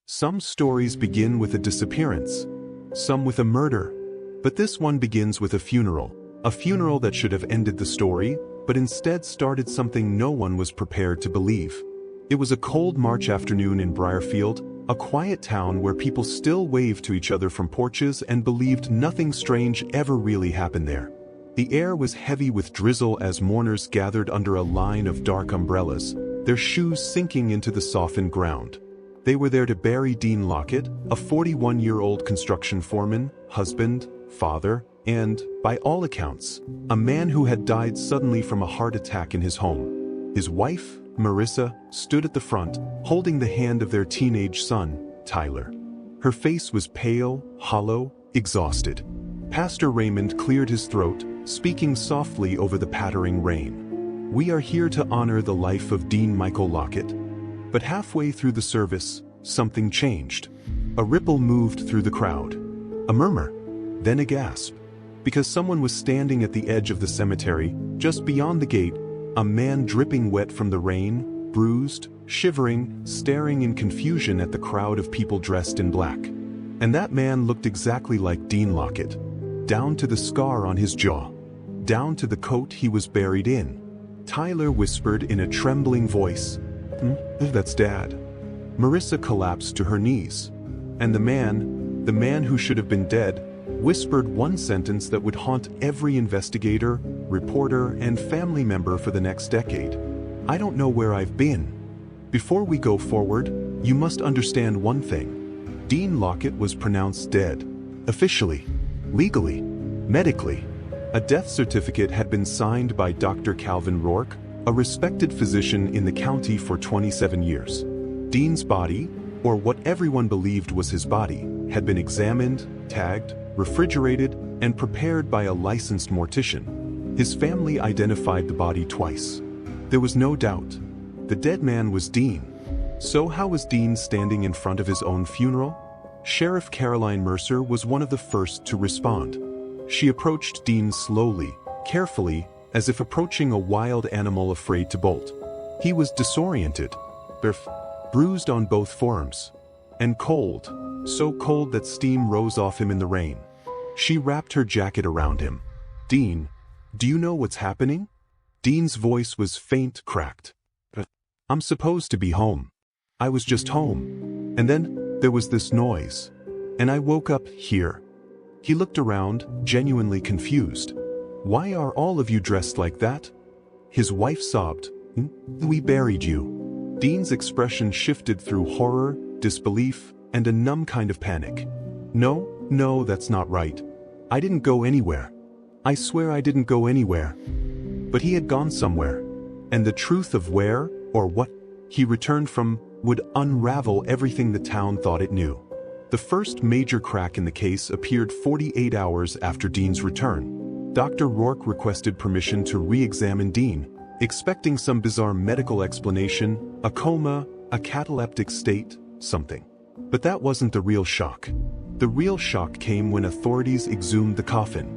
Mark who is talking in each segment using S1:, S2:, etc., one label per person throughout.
S1: Some stories begin with a disappearance, some with a murder, but this one begins with a funeral that should have ended the story, but instead started something no one was prepared to believe. It was a cold March afternoon in Briarfield, a quiet town where people still waved to each other from porches and believed nothing strange ever really happened there. The air was heavy with drizzle as mourners gathered under a line of dark umbrellas, their shoes sinking into the softened ground. They were there to bury Dean Lockett, a 41-year-old construction foreman, husband, father, and, by all accounts, a man who had died suddenly from a heart attack in his home. His wife, Marissa, stood at the front, holding the hand of their teenage son, Tyler. Her face was pale, hollow, exhausted. Pastor Raymond cleared his throat, speaking softly over the pattering rain. "We are here to honor the life of Dean Michael Lockett." But halfway through the service, something changed. A ripple moved through the crowd. A murmur, then a gasp. Because someone was standing at the edge of the cemetery, just beyond the gate, a man dripping wet from the rain, bruised, shivering, staring in confusion at the crowd of people dressed in black. And that man looked exactly like Dean Lockett, down to the scar on his jaw, down to the coat he was buried in. Tyler whispered in a trembling voice, "That's Dad." Marissa collapsed to her knees. And the man who should have been dead, whispered one sentence that would haunt every investigator, reporter, and family member for the next decade. "I don't know where I've been." Before we go forward, you must understand one thing. Dean Lockett was pronounced dead. Officially, legally, medically. A death certificate had been signed by Dr. Calvin Rourke, a respected physician in the county for 27 years. Dean's body, or what everyone believed was his body, had been examined, tagged, refrigerated, and prepared by a licensed mortician. His family identified the body twice. There was no doubt. The dead man was Dean. So how was Dean standing in front of his own funeral? Sheriff Caroline Mercer was one of the first to respond. She approached Dean slowly, carefully, as if approaching a wild animal afraid to bolt. He was disoriented, bruised on both forearms, and cold, so cold that steam rose off him in the rain. She wrapped her jacket around him. "Dean, do you know what's happening?" Dean's voice was faint, cracked. "I'm supposed to be home. I was just home. And then, there was this noise. And I woke up here." He looked around, genuinely confused. "Why are all of you dressed like that?" His wife sobbed. "We buried you." Dean's expression shifted through horror, disbelief, and a numb kind of panic. No, that's not right. I didn't go anywhere. I swear I didn't go anywhere." But he had gone somewhere. And the truth of where, or what, he returned from, would unravel everything the town thought it knew. The first major crack in the case appeared 48 hours after Dean's return. Dr. Rourke requested permission to re-examine Dean, expecting some bizarre medical explanation, a coma, a cataleptic state, something. But that wasn't the real shock. The real shock came when authorities exhumed the coffin.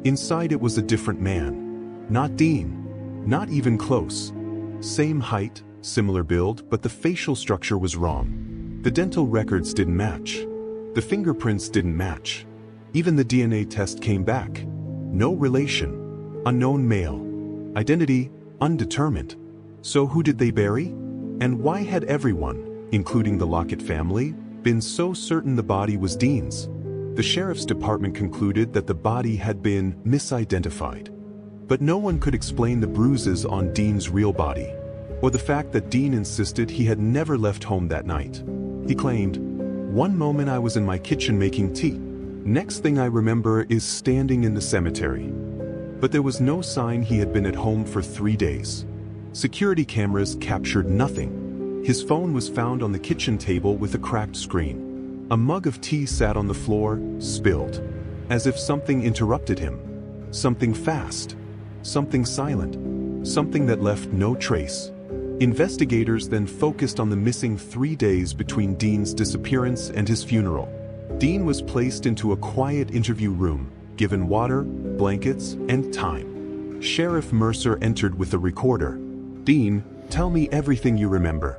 S1: Inside it was a different man. Not Dean. Not even close. Same height, similar build, but the facial structure was wrong. The dental records didn't match. The fingerprints didn't match. Even the DNA test came back. No relation. Unknown male. Identity, undetermined. So who did they bury? And why had everyone, including the Lockett family, been so certain the body was Dean's? The sheriff's department concluded that the body had been misidentified. But no one could explain the bruises on Dean's real body, or the fact that Dean insisted he had never left home that night. He claimed, "One moment I was in my kitchen making tea. Next thing I remember is standing in the cemetery." But there was no sign he had been at home for 3 days. Security cameras captured nothing. His phone was found on the kitchen table with a cracked screen. A mug of tea sat on the floor, spilled. As if something interrupted him. Something fast. Something silent. Something that left no trace. Investigators then focused on the missing 3 days between Dean's disappearance and his funeral. Dean was placed into a quiet interview room, given water, blankets, and time. Sheriff Mercer entered with a recorder. "Dean, tell me everything you remember."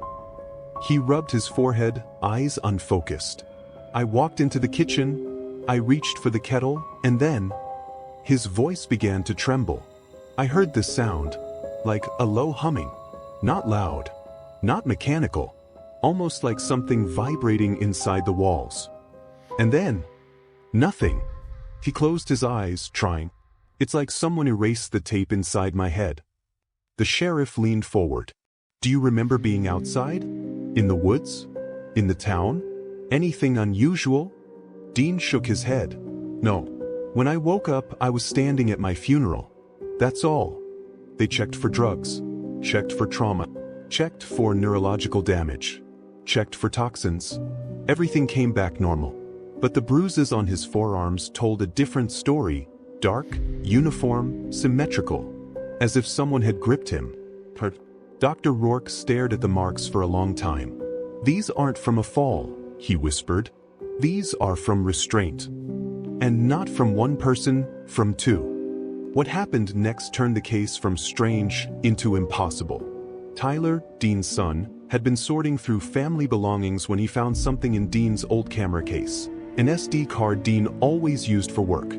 S1: He rubbed his forehead, eyes unfocused. I walked into the kitchen. I reached for the kettle, and then his voice began to tremble. I heard this sound, like a low humming. Not loud, not mechanical, almost like something vibrating inside the walls. And then, nothing. He closed his eyes, trying. It's like someone erased the tape inside my head. The sheriff leaned forward. Do you remember being outside? In the woods? In the town? Anything unusual? Dean shook his head. No. When I woke up, I was standing at my funeral. That's all. They checked for drugs, checked for trauma, checked for neurological damage, checked for toxins. Everything came back normal. But the bruises on his forearms told a different story, dark, uniform, symmetrical, as if someone had gripped him. Dr. Rourke stared at the marks for a long time. These aren't from a fall, he whispered. These are from restraint. And not from one person, from two. What happened next turned the case from strange into impossible. Tyler, Dean's son, had been sorting through family belongings when he found something in Dean's old camera case. An SD card Dean always used for work.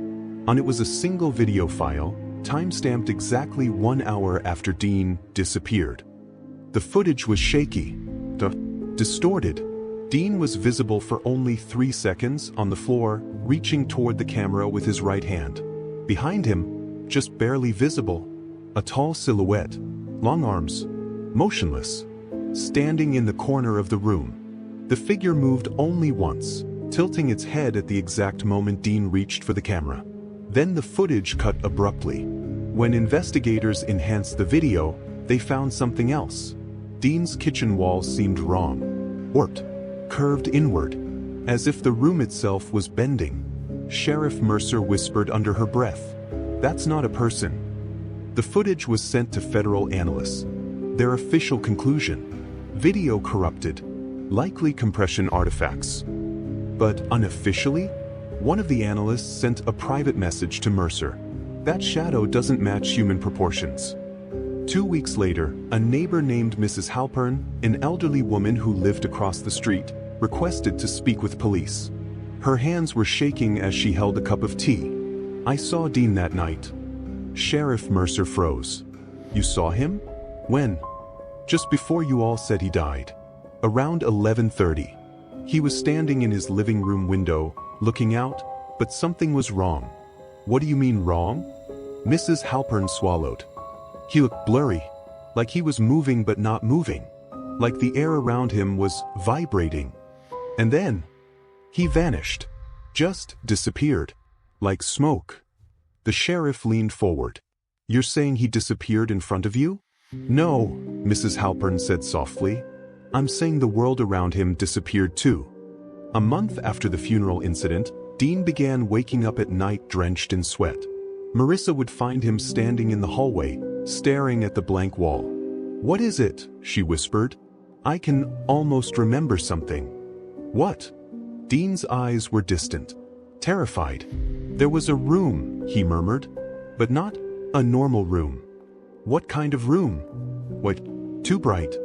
S1: On it was a single video file, time-stamped exactly 1 hour after Dean disappeared. The footage was shaky, distorted. Dean was visible for only 3 seconds on the floor, reaching toward the camera with his right hand. Behind him, just barely visible, a tall silhouette, long arms, motionless, standing in the corner of the room. The figure moved only once, tilting its head at the exact moment Dean reached for the camera. Then the footage cut abruptly. When investigators enhanced the video, they found something else. Dean's kitchen walls seemed wrong, warped, curved inward, as if the room itself was bending. Sheriff Mercer whispered under her breath, "That's not a person." The footage was sent to federal analysts. Their official conclusion: video corrupted, likely compression artifacts. But unofficially, one of the analysts sent a private message to Mercer. That shadow doesn't match human proportions. 2 weeks later, a neighbor named Mrs. Halpern, an elderly woman who lived across the street, requested to speak with police. Her hands were shaking as she held a cup of tea. "I saw Dean that night." Sheriff Mercer froze. "You saw him? When?" "Just before you all said he died. Around 11:30. He was standing in his living room window, looking out, but something was wrong." "What do you mean wrong?" Mrs. Halpern swallowed. "He looked blurry, like he was moving but not moving, like the air around him was vibrating. And then, he vanished, just disappeared, like smoke." The sheriff leaned forward. "You're saying he disappeared in front of you?" "No," Mrs. Halpern said softly. "I'm saying the world around him disappeared too." A month after the funeral incident, Dean began waking up at night drenched in sweat. Marissa would find him standing in the hallway, staring at the blank wall. "What is it?" she whispered. "I can almost remember something." "What?" Dean's eyes were distant, terrified. "There was a room," he murmured, "but not a normal room." "What kind of room?" "What? Too bright.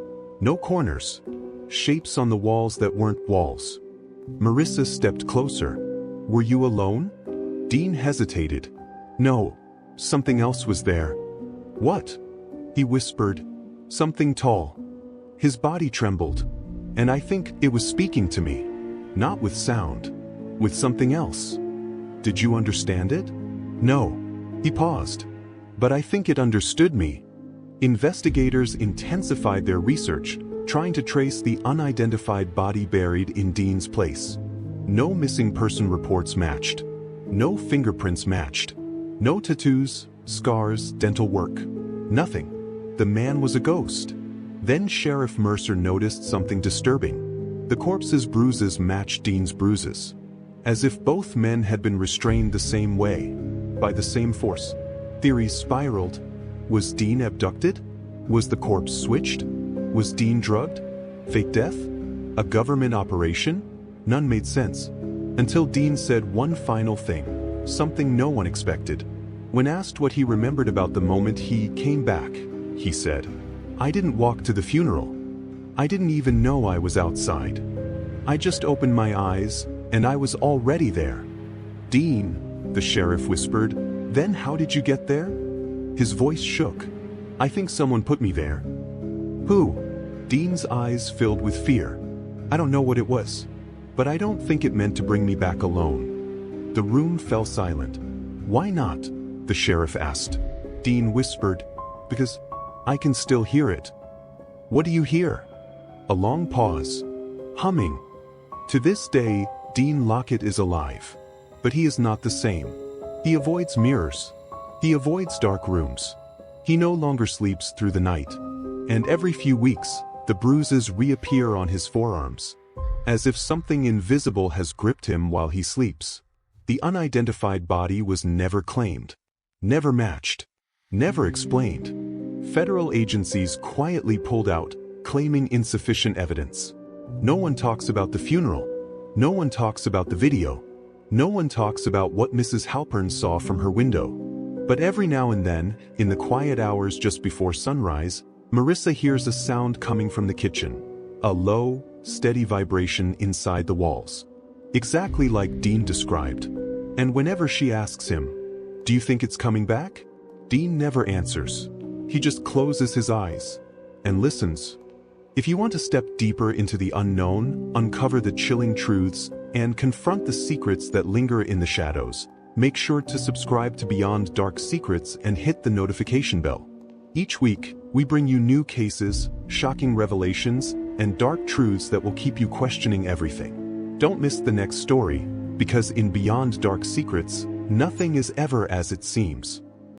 S1: No corners. Shapes on the walls that weren't walls." Marissa stepped closer. "Were you alone?" Dean hesitated. "No. Something else was there." "What?" he whispered. "Something tall." His body trembled. "And I think it was speaking to me. Not with sound. With something else." "Did you understand it?" "No." He paused. "But I think it understood me." Investigators intensified their research, trying to trace the unidentified body buried in Dean's place. No missing person reports matched. No fingerprints matched. No tattoos, scars, dental work. Nothing. The man was a ghost. Then Sheriff Mercer noticed something disturbing. The corpse's bruises matched Dean's bruises. As if both men had been restrained the same way, by the same force. Theories spiraled. Was Dean abducted? Was the corpse switched? Was Dean drugged? Fake death? A government operation? None made sense. Until Dean said one final thing, something no one expected. When asked what he remembered about the moment he came back, he said, "I didn't walk to the funeral. I didn't even know I was outside. I just opened my eyes, and I was already there. "Dean," the sheriff whispered, "then how did you get there?" His voice shook. "I think someone put me there." "Who?" Dean's eyes filled with fear. "I don't know what it was. But I don't think it meant to bring me back alone." The room fell silent. "Why not?" the sheriff asked. Dean whispered, "Because I can still hear it." "What do you hear?" A long pause. "Humming." To this day, Dean Lockett is alive. But he is not the same. He avoids mirrors. He avoids dark rooms. He no longer sleeps through the night. And every few weeks, the bruises reappear on his forearms, as if something invisible has gripped him while he sleeps. The unidentified body was never claimed, never matched, never explained. Federal agencies quietly pulled out, claiming insufficient evidence. No one talks about the funeral. No one talks about the video. No one talks about what Mrs. Halpern saw from her window. But every now and then, in the quiet hours just before sunrise, Marissa hears a sound coming from the kitchen. A low, steady vibration inside the walls. Exactly like Dean described. And whenever she asks him, "Do you think it's coming back?" Dean never answers. He just closes his eyes and listens. If you want to step deeper into the unknown, uncover the chilling truths, and confront the secrets that linger in the shadows, make sure to subscribe to Beyond Dark Secrets and hit the notification bell. Each week, we bring you new cases, shocking revelations, and dark truths that will keep you questioning everything. Don't miss the next story, because in Beyond Dark Secrets, nothing is ever as it seems.